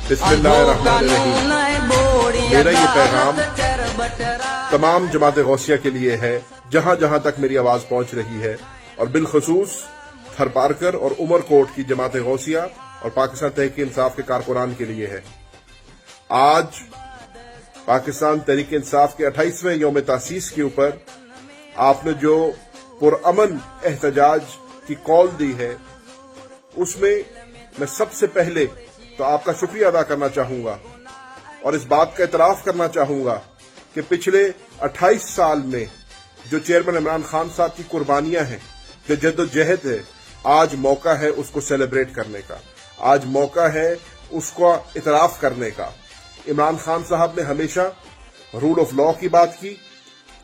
बिस्मिल्लाहिर्रहमानिर्रहीम। मेरा ये पैगाम तमाम जमात गौसिया के लिए है, जहां जहां तक मेरी आवाज पहुंच रही है, और बिलखसूस थरपारकर और उमरकोट की जमात गौसिया और पाकिस्तान तहरीक इंसाफ के कारकुनान के लिए है। आज पाकिस्तान तहरीक इंसाफ के 28वें यौम तासीस के ऊपर आपने जो पुरअमन एहतजाज की कॉल दी है, उसमें मैं सबसे पहले तो आपका शुक्रिया अदा करना चाहूंगा और इस बात का इतराफ करना चाहूंगा कि पिछले 28 साल में जो चेयरमैन इमरान खान साहब की कुर्बानियां हैं, जो जद्दोजहद है, आज मौका है उसको सेलिब्रेट करने का, आज मौका है उसको इतराफ करने का। इमरान खान साहब ने हमेशा रूल ऑफ लॉ की बात की,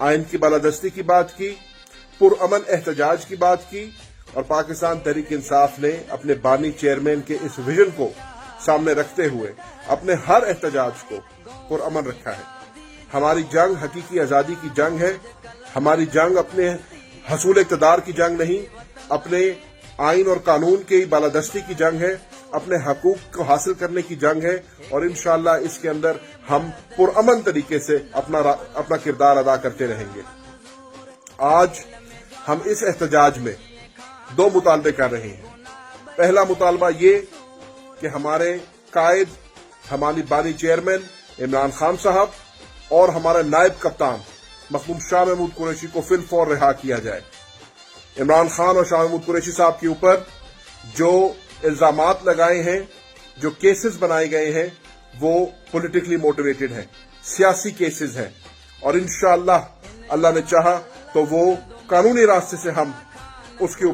आइन की बालादस्ती की बात की, पुरअमन एहतजाज की बात की, और पाकिस्तान तहरीक इंसाफ ने अपने बानी चेयरमैन के इस विजन को सामने रखते हुए अपने हर एहतजाज को पुरअमन रखा है। हमारी जंग हकीकी आजादी की जंग है। हमारी जंग अपने हसूल इक़्तिदार की जंग नहीं, अपने आइन और कानून की बालादस्ती की जंग है, अपने हकूक को हासिल करने की जंग है, और इंशाअल्लाह इसके अंदर हम पुरअमन तरीके से अपना किरदार अदा करते रहेंगे। आज हम इस एहतजाज में 2 मुतालबे कर रहे हैं। पहला मुतालबा ये कि हमारे कायद, हमारी बानी चेयरमैन इमरान खान साहब और हमारे नायब कप्तान मखदूम शाह महमूद कुरैशी को फिलफौर रिहा किया जाए। इमरान खान और शाह महमूद कुरैशी साहब के ऊपर जो इल्जामात लगाए हैं, जो केसेस बनाए गए हैं, वो पॉलिटिकली मोटिवेटेड हैं, सियासी केसेस हैं, और इंशाअल्लाह अल्लाह ने चाहा तो वो कानूनी रास्ते से हम उसके